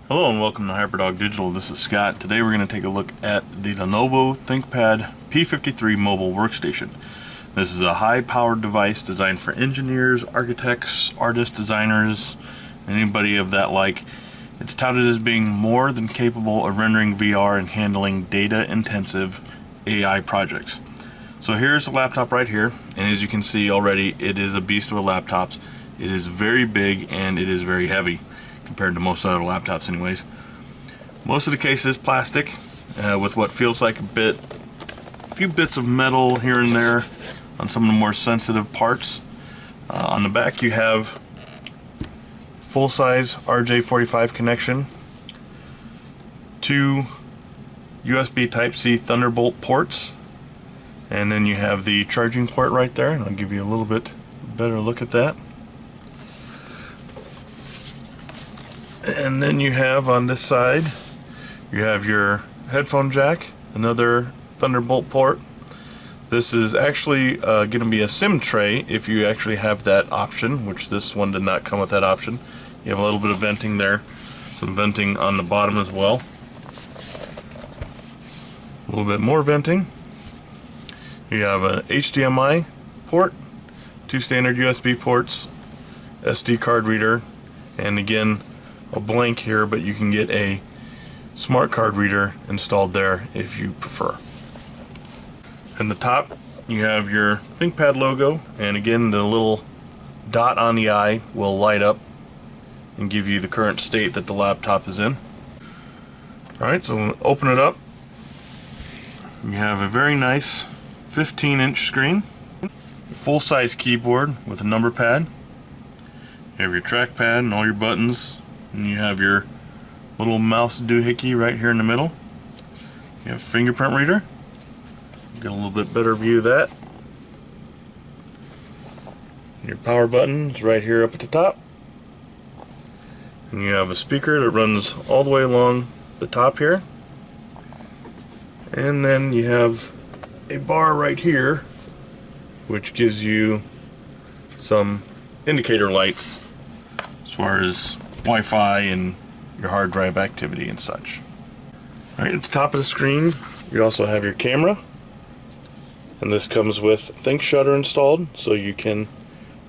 Hello and welcome to HyperDog Digital. This is Scott. Today we're going to take a look at the Lenovo ThinkPad P53 mobile workstation. This is a high-powered device designed for engineers, architects, artists, designers, anybody of that like. It's touted as being more than capable of rendering VR and handling data-intensive AI projects. So here's the laptop right here, and as you can see already, it is a beast of a laptop. It is very big and it is very heavy compared to most other laptops anyways. Most of the case is plastic with what feels like a few bits of metal here and there on some of the more sensitive parts. On the back you have full-size RJ45 connection, 2 USB Type-C Thunderbolt ports, and then you have the charging port right there, and I'll give you a little bit better look at that. And then you have on this side, you have your headphone jack, another Thunderbolt port. This is actually going to be a SIM tray if you actually have that option, which this one did not come with that option. You have a little bit of venting there, some venting on the bottom as well. A little bit more venting. You have an HDMI port, 2 standard USB ports, SD card reader, and again, a blank here, but you can get a smart card reader installed there if you prefer. In the top you have your ThinkPad logo, and again the little dot on the eye will light up and give you the current state that the laptop is in. Alright, so open it up. You have a very nice 15-inch screen, full-size keyboard with a number pad. You have your trackpad and all your buttons, and you have your little mouse doohickey right here in the middle. You have a fingerprint reader. Get a little bit better view of that. Your power button is right here up at the top. And you have a speaker that runs all the way along the top here. And then you have a bar right here, which gives you some indicator lights as far as Wi-Fi and your hard drive activity and such. Right at the top of the screen you also have your camera, and this comes with ThinkShutter installed, so you can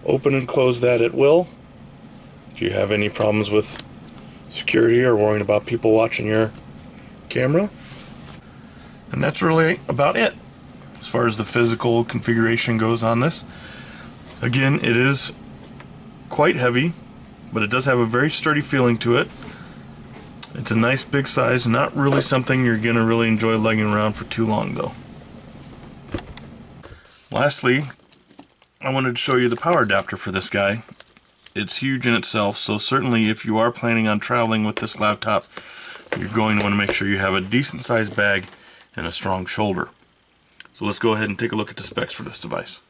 open and close that at will if you have any problems with security or worrying about people watching your camera. And that's really about it as far as the physical configuration goes on this. Again, it is quite heavy, but it does have a very sturdy feeling to it. It's a nice big size, not really something you're going to really enjoy lugging around for too long though. Lastly, I wanted to show you the power adapter for this guy. It's huge in itself, so certainly if you are planning on traveling with this laptop, you're going to want to make sure you have a decent sized bag and a strong shoulder. So let's go ahead and take a look at the specs for this device.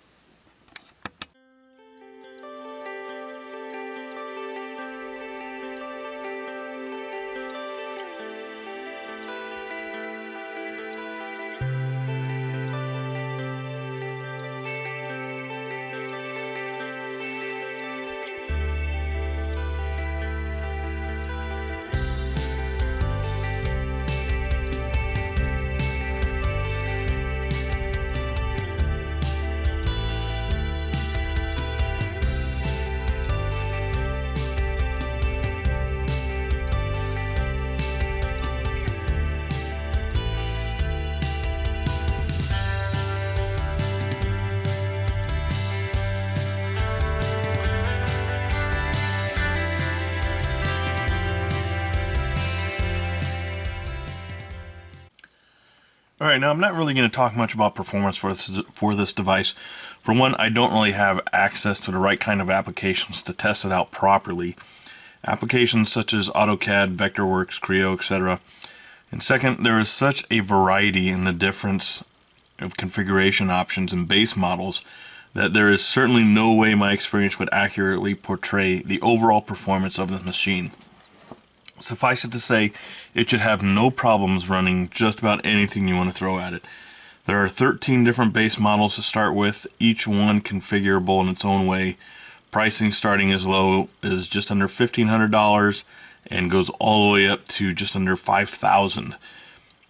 Alright, now I'm not really going to talk much about performance for this device. For one, I don't really have access to the right kind of applications to test it out properly. Applications such as AutoCAD, Vectorworks, Creo, etc. And second, there is such a variety in the difference of configuration options and base models that there is certainly no way my experience would accurately portray the overall performance of the machine. Suffice it to say, it should have no problems running just about anything you want to throw at it. There are 13 different base models to start with, each one configurable in its own way. Pricing starting as low as just under $1,500 and goes all the way up to just under 5,000.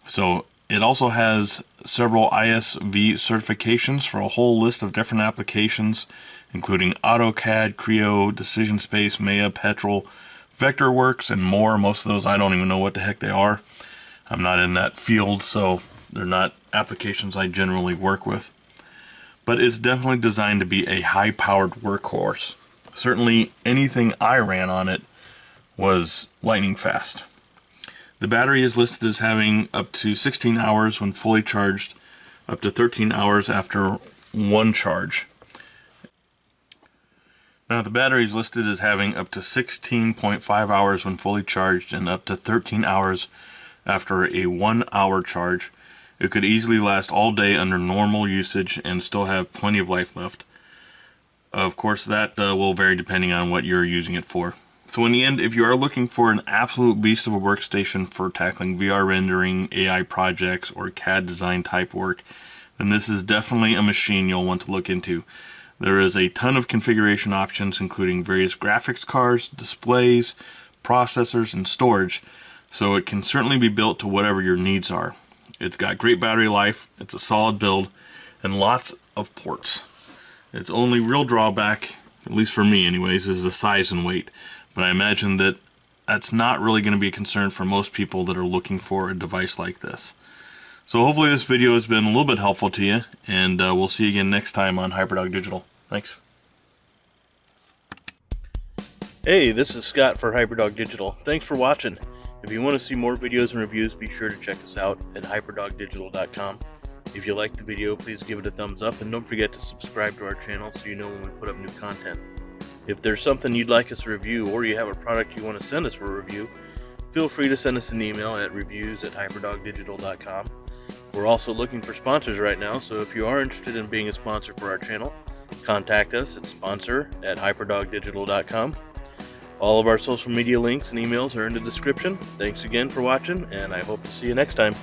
So it also has several ISV certifications for a whole list of different applications, including AutoCAD, Creo, Decision Space, Maya, Petrol, Vectorworks, and more. Most of those I don't even know what the heck they are. I'm not in that field, so they're not applications I generally work with. But it's definitely designed to be a high-powered workhorse. Certainly anything I ran on it was lightning fast. The battery is listed as having up to 16 hours when fully charged, up to 13 hours after one charge. Now the battery is listed as having up to 16.5 hours when fully charged and up to 13 hours after a 1 hour charge. It could easily last all day under normal usage and still have plenty of life left. Of course, that will vary depending on what you're using it for. So in the end, if you are looking for an absolute beast of a workstation for tackling VR rendering, AI projects, or CAD design type work, then this is definitely a machine you'll want to look into. There is a ton of configuration options, including various graphics cards, displays, processors, and storage, so it can certainly be built to whatever your needs are. It's got great battery life, it's a solid build, and lots of ports. Its only real drawback, at least for me anyways, is the size and weight. But I imagine that that's not really going to be a concern for most people that are looking for a device like this. So hopefully this video has been a little bit helpful to you, and we'll see you again next time on HyperDog Digital. Thanks. Hey, this is Scott for HyperDog Digital. Thanks for watching. If you want to see more videos and reviews, be sure to check us out at hyperdogdigital.com. If you liked the video, please give it a thumbs up, and don't forget to subscribe to our channel so you know when we put up new content. If there's something you'd like us to review, or you have a product you want to send us for a review, feel free to send us an email at reviews@hyperdogdigital.com. We're also looking for sponsors right now, so if you are interested in being a sponsor for our channel, contact us at sponsor@hyperdogdigital.com. All of our social media links and emails are in the description. Thanks again for watching, and I hope to see you next time.